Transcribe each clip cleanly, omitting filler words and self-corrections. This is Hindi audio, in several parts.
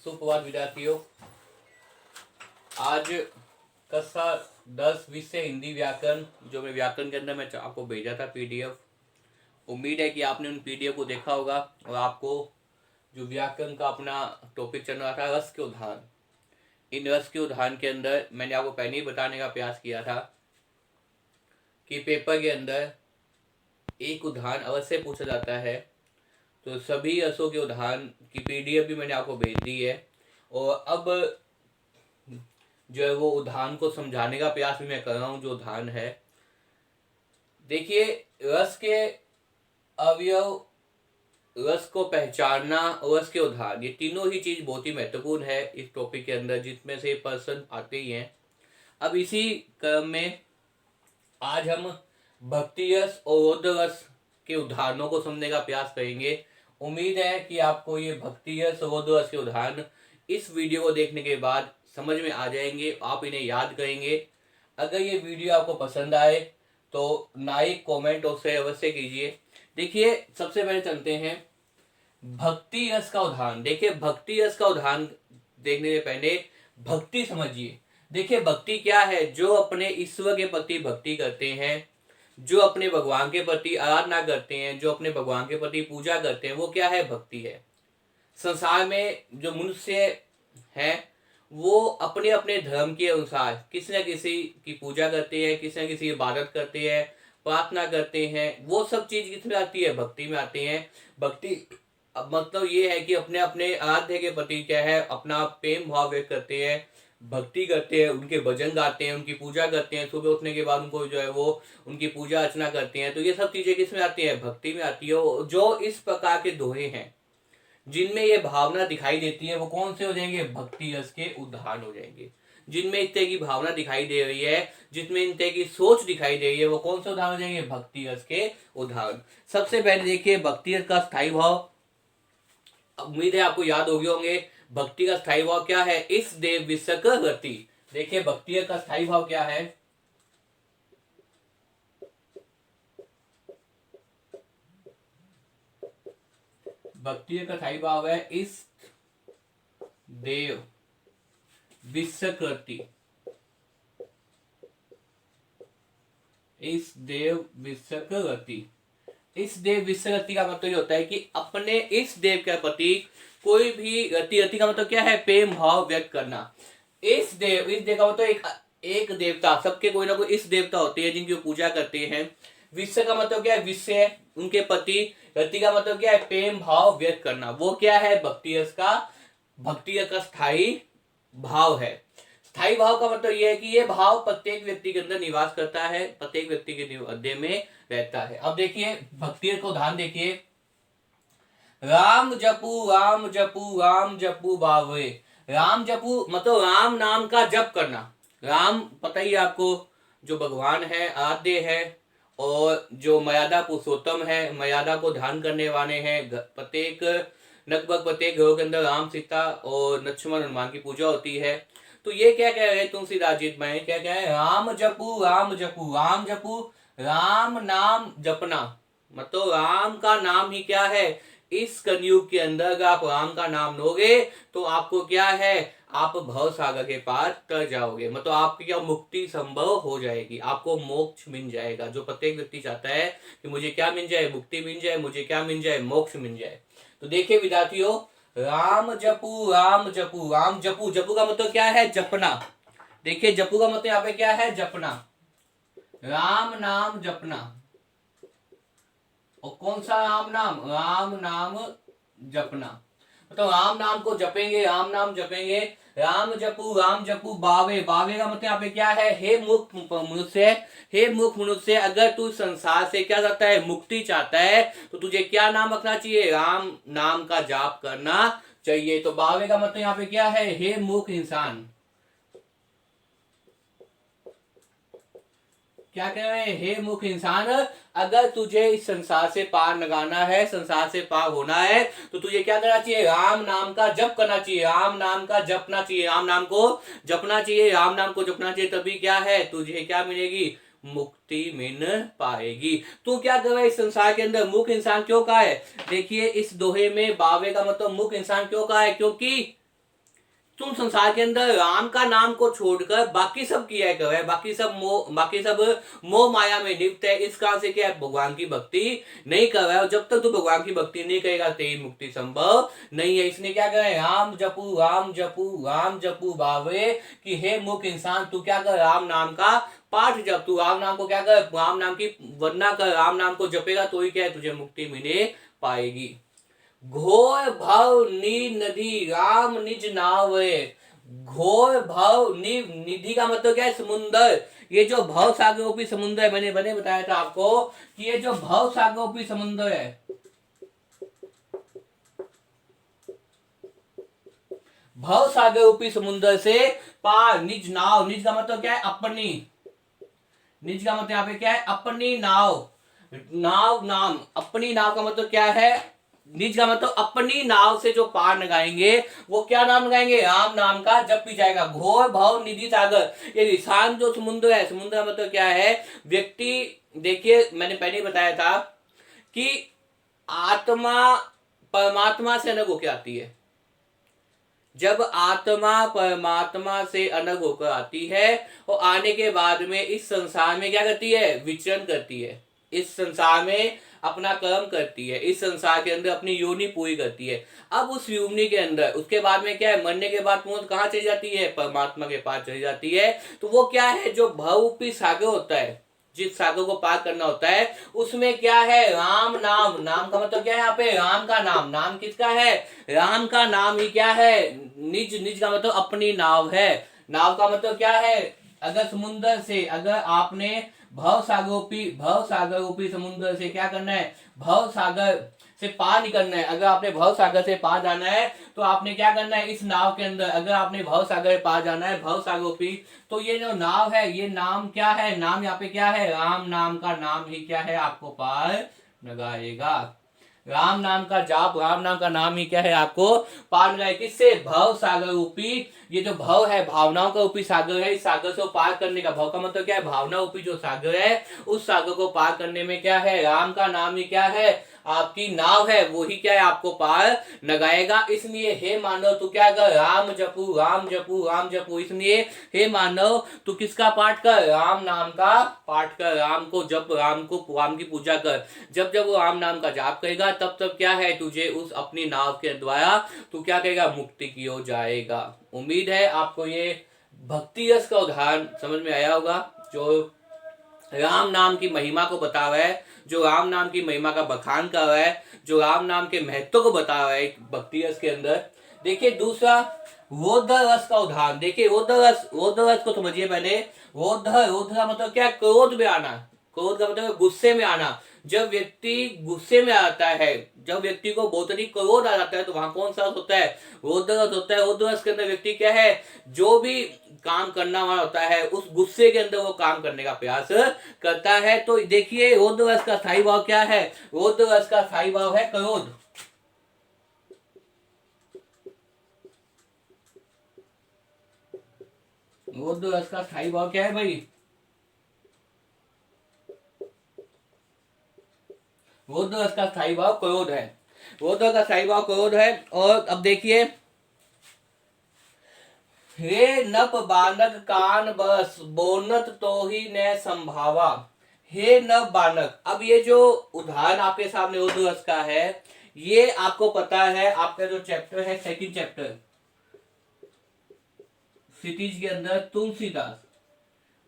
सुप्रभात विद्यार्थियों। आज कक्षा 10 विषय हिंदी व्याकरण, जो मैं व्याकरण के अंदर मैं आपको भेजा था पीडीएफ। उम्मीद है कि आपने उन पीडीएफ को देखा होगा और आपको जो व्याकरण का अपना टॉपिक चल रहा था रस के उदाहरण, इन रस के उदाहरण के अंदर मैंने आपको पहले ही बताने का प्रयास किया था कि पेपर के अंदर एक उदाहरण अवश्य पूछा जाता है। तो सभी रसों के उदाहरण की पीडीएफ भी मैंने आपको भेज दी है और अब जो है वो उदाहरण को समझाने का प्रयास भी मैं कर रहा हूँ। जो उदाहरण है, देखिए, रस के अवयव, रस को पहचानना और रस के उदाहरण, ये तीनों ही चीज बहुत ही महत्वपूर्ण है इस टॉपिक के अंदर, जिसमें से प्रश्न आते ही हैं। अब इसी क्रम में आज हम भक्ति रस और रौद्र रस के उदाहरणों को समझने का प्रयास करेंगे। उम्मीद है कि आपको ये भक्ति रस और रौद्र रस के उदाहरण इस वीडियो को देखने के बाद समझ में आ जाएंगे, आप इन्हें याद करेंगे। अगर ये वीडियो आपको पसंद आए तो लाइक, कमेंट और शेयर अवश्य कीजिए। देखिए, सबसे पहले चलते हैं भक्ति रस का उदाहरण। देखिए, भक्ति रस का उदाहरण देखने से पहले भक्ति समझिए। देखिए, भक्ति क्या है? जो अपने ईश्वर के प्रति भक्ति करते हैं, जो अपने भगवान के प्रति आराधना करते हैं, जो अपने भगवान के प्रति पूजा करते हैं, वो क्या है? भक्ति है। संसार में जो मनुष्य हैं वो अपने अपने धर्म के अनुसार किसी न किसी की पूजा करते हैं, किसी न किसी की इबादत करते हैं, प्रार्थना करते हैं। वो सब चीज किसमें आती है? भक्ति में आती है। भक्ति अब मतलब ये है कि अपने अपने आराध्य के प्रति क्या है, अपना प्रेम भाव व्यक्त करते हैं, भक्ति करते हैं, उनके भजन गाते हैं, उनकी पूजा करते हैं, सुबह उठने के बाद उनको जो है वो उनकी पूजा अर्चना करते हैं। तो ये सब चीजें किसमें आती है? भक्ति में आती है। जो इस प्रकार के दोहे हैं जिनमें ये भावना दिखाई देती है, वो कौन से हो जाएंगे? भक्ति रस के उदाहरण हो जाएंगे। जिनमें इस तरह की भावना दिखाई दे रही है, जिसमें इन तरह की सोच दिखाई दे रही है, वो कौन से उदाहरण हो जाएंगे? भक्ति रस के उदाहरण। सबसे पहले देखिए भक्ति रस का स्थायी भाव। उम्मीद है आपको याद हो गए होंगे। भक्ति का स्थायी भाव क्या है? इस देव विषक गति। देखिए, भक्ति का स्थायी भाव क्या है? भक्ति का स्थायी भाव है इस देव विषकृति। इस देव विषकृति। इस देव विषकृति का मतलब ये होता है कि अपने इस देव के प्रति कोई भी रति, रति का मतलब क्या है? प्रेम भाव व्यक्त करना। इस देव का मतलब एक देवता, सबके कोई ना कोई इस देवता होते हैं जिनकी वो पूजा करते हैं। विश्व का मतलब क्या है? विषय, उनके प्रति। रति का मतलब क्या है? प्रेम भाव व्यक्त करना। वो क्या है? भक्ति रस का स्थायी भाव है। स्थायी भाव का मतलब यह है कि ये भाव प्रत्येक व्यक्ति के अंदर निवास करता है, प्रत्येक व्यक्ति के हृदय में रहता है। अब देखिए भक्ति रस का उदाहरण देखिए। राम जपू राम जपू राम जपू बावे। राम जपू मतलब राम नाम का जप करना। राम पता ही आपको, जो भगवान है, आद्य है और जो मर्यादा पुरुषोत्तम है, मर्यादा को ध्यान करने वाले हैं। लगभग प्रत्येक घरों के अंदर राम, सीता और लक्ष्मण, हनुमान की पूजा होती है। तो ये क्या कह रहे हैं तुलसीदास जी में? क्या कह रहे हैं? राम जपू राम जपू। राम जपू, राम नाम जपना, मतलब राम का नाम ही क्या है? इस कलयुग के अंदर अगर आप राम का नाम लोगे तो आपको क्या है? आप भव सागर के पार तर जाओगे, मतलब आपकी क्या मुक्ति संभव हो जाएगी, आपको मोक्ष मिल जाएगा। जो प्रत्येक व्यक्ति चाहता है कि मुझे क्या मिल जाए? मुक्ति मिल जाए, मुझे क्या मिल जाए? मोक्ष मिल जाए। तो देखिए विद्यार्थियों, राम जपू राम जपू। राम जपू, जपू का मतलब क्या है? जपना। देखिए, जपू का मतलब यहाँ पे क्या है? जपना, राम नाम जपना। और कौन सा राम नाम? राम नाम जपना, मतलब राम नाम को जपेंगे, राम नाम जपेंगे। राम जपू बावे। बावे का मतलब यहाँ पे क्या है? हे मूर्ख मनुष्य, हे मूर्ख मनुष्य, अगर तू संसार से क्या चाहता है? मुक्ति चाहता है, तो तुझे क्या नाम रखना चाहिए? राम नाम का जाप करना चाहिए। तो बावे का मतलब यहाँ पे क्या है? हे मूर्ख इंसान। क्या कह रहे हैं? हे मूर्ख इंसान, अगर तुझे इस संसार से पार लगाना है, संसार से पार होना है, तो तुझे क्या करना चाहिए? राम नाम का जप करना चाहिए, राम नाम का जपना चाहिए, राम नाम को जपना चाहिए, राम नाम को जपना चाहिए। तभी क्या है? तुझे क्या मिलेगी? मुक्ति मिल पाएगी। तो क्या कर रहा है इस संसार के अंदर? मूर्ख इंसान क्यों कहा है? देखिए, इस दोहे में बावे का मतलब मूर्ख इंसान क्यों कहा है? क्योंकि तुम संसार के अंदर राम का नाम को छोड़कर बाकी सब किया कर है, बाकी सब मोह माया में लिप्त है। इस कारण से क्या है, भगवान की भक्ति नहीं कर रहा है। और जब तक तू भगवान की भक्ति नहीं करेगा तेरी मुक्ति संभव नहीं है। इसने क्या करा, राम जपू राम जपू राम जपू बावे, कि हे मूर्ख इंसान तू क्या कर, राम नाम का पाठ जप। तू राम नाम को क्या कर, राम नाम की वंदना कर, राम नाम को जपेगा तो ही क्या है तुझे मुक्ति मिले पाएगी। घोर भव नी नदी राम निज नावे। घोर भव निधि का मतलब क्या है, समुंदर। ये जो भव सागरोपी समुद्र है, मैंने बताया था आपको कि ये जो भव सागरोपी समुद्र है, भव सागरोपी समुद्र से पार निज नाव। निज का मतलब क्या है, अपनी। निज का मतलब यहाँ पे क्या है, अपनी नाव। नाव नाम, अपनी नाव का मतलब क्या है, निज का मतलब अपनी नाव से जो पार लगाएंगे वो क्या नाम लगाएंगे, राम नाम का जब भी जाएगा। घोर भव निधि सागर, ये शांत जो समुद्र है, समुद्र का मतलब क्या है, व्यक्ति। देखिए मैंने पहले ही बताया था कि आत्मा परमात्मा से अलग होकर आती है। जब आत्मा परमात्मा से अलग होकर आती है और आने के बाद में इस संसार में क्या करती है, विचरण करती है। इस संसार में अपना कर्म करती है, इस संसार के अंदर अपनी योनि पूरी करती है। अब उस योनि के अंदर उसके बाद में क्या है, मरने के बाद मौत कहाँ चली जाती है, परमात्मा के पास चली जाती है। तो वो क्या है, जो भवरूपी सागर होता है, जिस सागर को पार करना होता है, उसमें क्या है, राम नाम। नाम का मतलब क्या है यहाँ पे, राम का नाम। नाम किसका है, राम का नाम ही क्या है, निज। निज का मतलब अपनी नाव है। नाव का मतलब क्या है, अगर समुद्र से, अगर आपने भव सागरोपी समुद्र से क्या करना है, भव सागर से पार निकलना है। अगर आपने भव सागर से पार जाना है तो आपने क्या करना है, इस नाव के अंदर, अगर आपने भव सागर पार जाना है, भव सागरोपी, तो ये जो नाव है, ये नाम क्या है, नाम यहाँ पे क्या है, राम नाम का नाम ही क्या है, आपको पार लगाएगा। राम नाम का जाप, राम नाम का नाम ही क्या है, आपको पार लगाए। किससे, भव सागर रूपी। ये जो भव है भावनाओं का रूपी सागर है, इस सागर से पार करने का, भव का मतलब क्या है, भावना रूपी जो सागर है, उस सागर को पार करने में क्या है, राम का नाम ही क्या है, आपकी नाव है, वो ही क्या है, आपको पार लगाएगा। इसलिए हे मानव तू क्या कर, राम जपू राम जपू राम जपू। इसलिए हे मानव तू किसका पाठ कर, राम नाम का पाठ कर, राम को जप, राम की पूजा कर। जब जब वो राम नाम का जाप करेगा तब तब क्या है, तुझे उस अपनी नाव के द्वारा तू क्या करेगा, मुक्ति की ओर जाएगा। उम्मीद है आपको ये भक्ति रस का उदाहरण समझ में आया होगा, जो राम नाम की महिमा को बता रहा है, जो राम नाम की महिमा का बखान कर रहा है, जो राम नाम के महत्व को बता रहा है भक्ति रस के अंदर। देखिए दूसरा रोद्र रस का उदाहरण। देखिए रोद्र रस को समझिए पहले। रोद्र का मतलब क्या है, क्रोध में आना। क्रोध का मतलब गुस्से में आना। जब व्यक्ति गुस्से में आता है, जब व्यक्ति को बहुत अधिक क्रोध आ जाता है, तो वहां कौन सा रस होता है, रोद्र रस होता है। रोद्र रस के अंदर व्यक्ति क्या है, जो भी काम करना वाला होता है उस गुस्से के अंदर वो काम करने का प्रयास करता है। तो देखिए रोद्र रस का स्थायी भाव क्या है, रोद्र रस का स्थायी भाव है क्रोध। रोद्र रस का स्थायी भाव क्या है भाई, रोद्र रस का स्थायी भाव क्रोध है। रोद्र का स्थायी भाव क्रोध है। और अब देखिए, हे नप बानक कान बस बोनत तो ही न संभावा। हे नप बानक, अब ये जो उदाहरण आपके सामने रोद्र रस का है, ये आपको पता है, आपका जो चैप्टर है, सेकंड चैप्टर क्षितिज के अंदर तुलसीदास,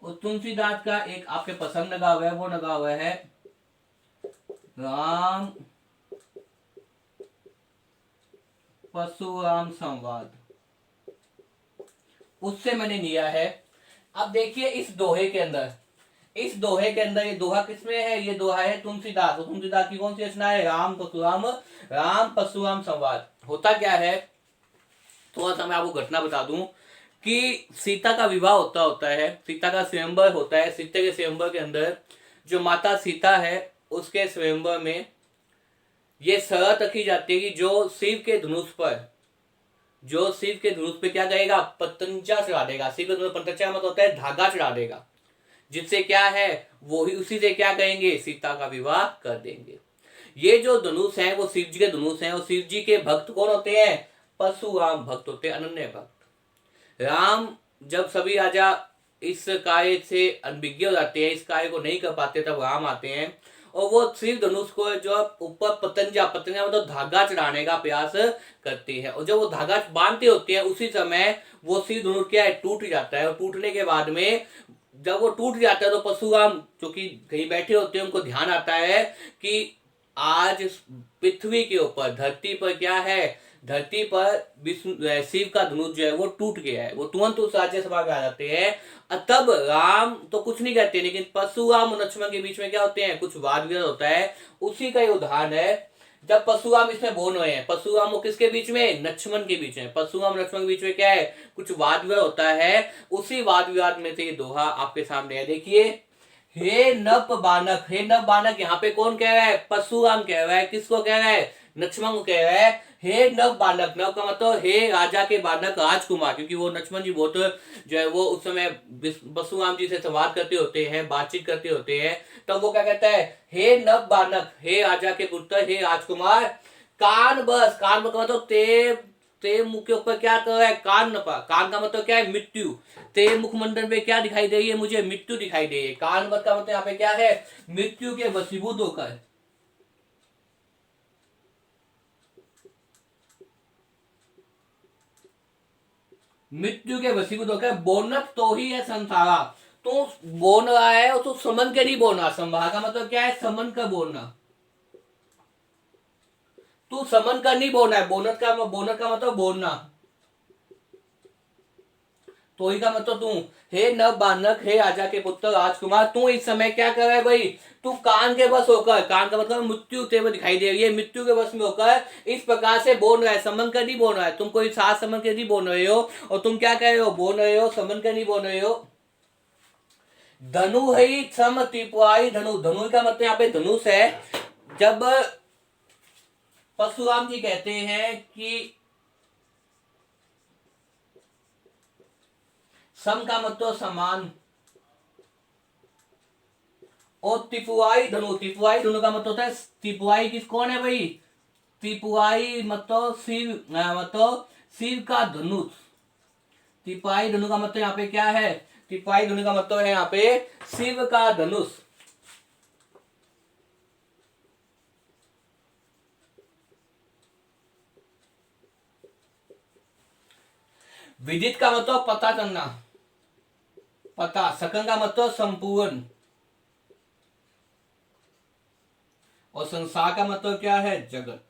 और तुलसीदास का एक आपके पसंद लगा हुआ है, वो लगा हुआ है राम परशुराम संवाद, उससे मैंने लिया है। अब देखिए इस दोहे के अंदर, ये दोहा किसमें है, ये दोहा है तुलसीदास। तो तुलसीदास की कौन सी रचना है, राम परशुराम संवाद। होता क्या है, थोड़ा सा मैं आपको घटना बता दूं कि सीता का विवाह होता है, सीता का स्वयंवर होता है। सीता के स्वयंवर के अंदर जो माता सीता है, उसके स्वयंवर में ये शर्त रखी जाती है कि जो शिव के धनुष पे क्या करेगा, पतंजा चढ़ा देगा। शिव के धनुष पतंजा मतलब होता है धागा चढ़ा देगा, जिससे क्या है, वो ही उसी से क्या करेंगे, सीता का विवाह कर देंगे। ये जो धनुष है वो शिव जी के धनुष हैं, और शिव जी के भक्त कौन होते हैं, परशुराम भक्त होते हैं, अनन्य भक्त। राम जब सभी राजा इस कार्य से अनभिज्ञ हो जाते हैं, इस कार्य को नहीं कर पाते, तब राम आते हैं और वो शिव धनुष को जो ऊपर पतंजा पतंजा मतलब धागा चढ़ाने का प्रयास करती है, और जब वो धागा बांधते होते हैं उसी समय वो शिव धनुष क्या है, टूट जाता है। और टूटने के बाद में जब वो टूट जाता है तो परशुराम जो कि कहीं बैठे होते हैं उनको ध्यान आता है कि आज पृथ्वी के ऊपर, धरती पर क्या है, धरती पर विष्णु शिव का धनुष जो है वो टूट गया है। वो तुरंत उस राज्यसभा में आ जाते हैं। तब राम तो कुछ नहीं कहते, लेकिन परशुराम और लक्ष्मण के बीच में क्या होते हैं, कुछ वाद विवाद होता है। उसी का ये उदाहरण है जब परशुराम इसमें बोल रहे हैं, परशुराम और किसके बीच में, लक्ष्मण के बीच में। परशुराम लक्ष्मण के बीच में क्या है, कुछ वाद विवाद होता है। उसी वाद विवाद में से ये दोहा आपके सामने है, देखिए। हे नप बानक, हे नप बानक यहाँ पे कौन कह रहा है, परशुराम कह रहा है। किसको कह रहा है, लक्ष्मण को कह रहा है। हे नव बालक, नव का मतलब हे राजा के बालक राजकुमार, क्योंकि वो लक्ष्मण जी बहुत जो है वो उस समय परशुराम जी से संवाद करते होते हैं, बातचीत करते होते हैं। तब वो क्या कहता है, हे नव बालक, हे राजा के पुत्र, हे राजकुमार, कान बस, कान बस का मतलब ते मुख के ऊपर क्या कर रहा है, कान नपा। कान का मतलब क्या है, मृत्यु। ते मुखमंडल में क्या दिखाई दे रही है, मुझे मृत्यु दिखाई दे रही है। कान बस का मतलब यहाँ पे क्या है, मृत्यु के वशीभूत होकर। मृत्यु के वशीभूत होकर बोनत तो ही है संसारा। तो बोल रहा है और तो समन के नहीं बोलना। संभार का मतलब क्या है, समन का बोलना। तू समन का नहीं बोलना है। बोनत का मतलब बोलना। तो ही का मतलब तू, हे नव बानक, हे राजा के पुत्र राजकुमार, तू इस समय क्या कर रहा है भाई, तू कान के बस होकर, कान का मतलब मृत्यु तेरे दिखाई दे रही है, मृत्यु के बस में होकर इस प्रकार से बोल रहा है। समन कर नहीं बोल रहा है, तुम कोई साथ समन के नहीं बोल रहे हो। और तुम क्या कह रहे हो, बोल रहे हो, समन कर नहीं बोल रहे हो। धनु है सम त्रिपुरारी धनु। धनु का मतलब यहाँ पे धनुष है। जब परशुराम जी कहते हैं कि सम का मतलब समान, और त्रिपुरारी धनु, त्रिपुरारी धनु का मतलब होता है, त्रिपुरारी किस कौन है भाई, त्रिपुरारी मतलब शिव, मतलब शिव का धनुष। त्रिपुरारी धनु का मतलब यहाँ पे क्या है, त्रिपुरारी धनु का मतलब है यहाँ पे शिव का धनुष। विदित का मतलब पता करना, पता। सकन का मतलब संपूर्ण, और संसार का मतलब क्या है, जगत।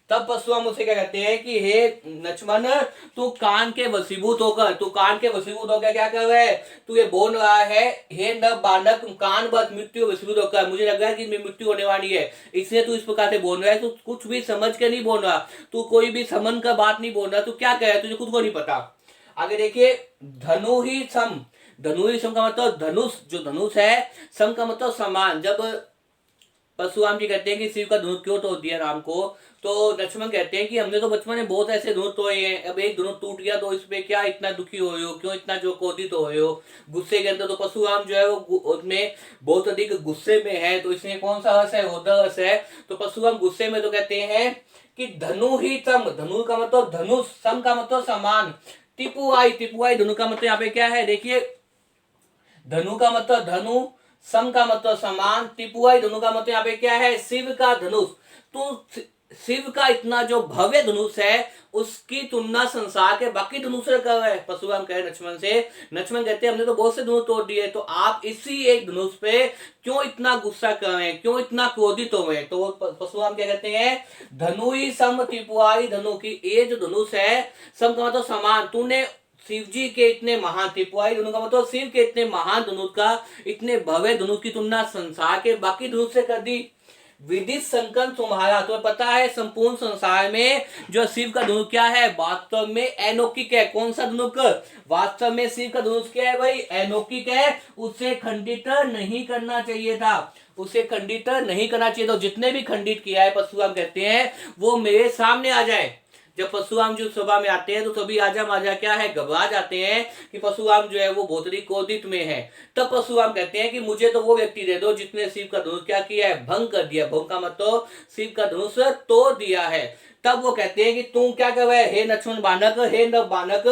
तब परशुराम उसे क्या कहते हैं कि हे लक्ष्मण, तू कान के वशीभूत होकर, तू कान के वशीभूत होकर क्या कर रहा है, तू ये बोल रहा है, हे नव बालक, कान बस मृत्यु वशीभूत होकर, मुझे लग रहा है कि मेरी मृत्यु होने वाली है, इसलिए तू इस प्रकार से बोल रहा है। तू कुछ भी समझ के नहीं बोल रहा, तू कोई भी समन का बात नहीं बोल रहा, तू क्या कह रहा है, तुझे खुद को नहीं पता। आगे देखिए, धनु ही सम, धनु ही सम का मतलब धनुष, जो धनुष है, सम का मतलब समान। जब परशुराम जी कहते हैं कि शिव का धनुष क्यों तोड़ दिया राम को, तो लक्ष्मण कहते हैं कि हमने तो बचपन में बहुत ऐसे धनुष तोड़े हैं, अब एक धनुष टूट गया तो इसमें क्या इतना दुखी हो रहे हो, क्यों इतना जो क्रोधित हो रहे हो, गुस्से के अंदर। तो परशुराम जो है वो उसमें बहुत अधिक गुस्से में है, तो इसमें कौन सा रस है, रोदर रस है। तो परशुराम गुस्से में तो कहते हैं कि धनु ही सम, धनु का मतलब धनुष, सम का मतलब समान, टिपुआई, टिपुआई धनु का मतलब यहाँ पे क्या है, देखिए, धनु का मतलब धनु, सम का मतलब समान, त्रिपुरारी धनु का मतलब यहाँ पे क्या है, शिव का धनुष। तो शिव का इतना जो भव्य धनुष है उसकी तुलना संसार के बाकी धनुष से कर रहे हैं। परशुराम कहे लक्ष्मण से, लक्ष्मण कहते हैं हमने तो बहुत से धनुष तोड़ दिए, तो आप इसी एक धनुष पे क्यों इतना गुस्सा कर रहे हैं, क्यों इतना क्रोधित हो गए। तो वो परशुराम क्या कहते हैं, धनु ही सम त्रिपुरारी धनु, की ये जो धनुष है, सम का मतलब समान, तूने शिव जी के इतने महान, त्रिपुरारी धनुष का मतलब शिव के इतने महान धनुष का, इतने भव्य धनुष की तुलना संसार के बाकी धनुष से कर दी। विदित संकन तुम्हारा, तुम्हें पता है संपूर्ण संसार में जो शिव का धनुष क्या है, वास्तव में अलौकिक है। कौन सा धनुष, वास्तव में शिव का धनुष क्या है भाई, अलौकिक है। उसे खंडित नहीं करना चाहिए था, उसे खंडित नहीं करना चाहिए। तो जितने भी खंडित किया है, परशुराम कहते हैं वो मेरे सामने आ जाए, जब परशुराम जो सभा में आते हैं तो सभी आजा माजा क्या है, घबरा जाते हैं कि परशुराम जो है वो बहुत ही क्रोधित में है। तब परशुराम कहते हैं कि मुझे तो वो व्यक्ति दे दो जिसने शिव का धनुष क्या किया है, भंग कर दिया। भंग का मतलब शिव का धनुष तोड़ दिया है। तब वो कहते हैं कि तू क्या कर रहा है, हे लक्ष्मण बानक, हे नव बानक,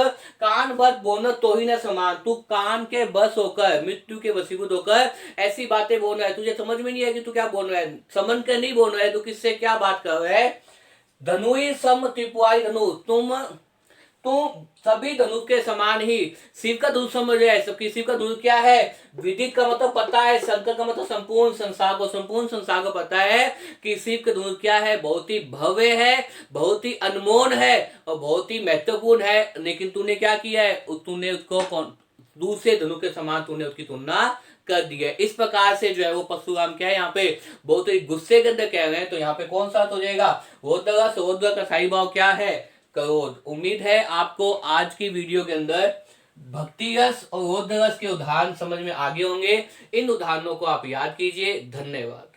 कान बस बोल तो ही न समान, तू कान के बस होकर, मृत्यु के वशीभूत होकर ऐसी बातें बोल रहा है। तुझे समझ में नहीं है कि तू क्या बोल रहा है, समझ कर नहीं बोल रहा है, तू किससे क्या बात कर रहा है। धनु ही सम त्रिपुरारी धनु, तुम सभी धनुष के समान ही शिव का धनुष समझ है। सबकी शिव का धनुष क्या है, विदित का मतलब पता है, शंकर का मतलब संपूर्ण संसार को, संपूर्ण संसार को पता है कि शिव का धनुष क्या है, बहुत ही भव्य है, बहुत ही अनमोल है और बहुत ही महत्वपूर्ण है। लेकिन तूने क्या किया है, तूने उसको दूसरे धनुष के समान तूने उसकी तुलना कर दी है। इस प्रकार से जो है वो परशुराम क्या है यहाँ पे बहुत ही गुस्से के अंदर कह रहे हैं। तो यहाँ पे कौन सा हो जाएगा, रौद्र का सही भाव क्या है, क्रोध। उम्मीद है आपको आज की वीडियो के अंदर भक्ति रस और रौद्र रस के उदाहरण समझ में आ गए होंगे। इन उदाहरणों को आप याद कीजिए। धन्यवाद।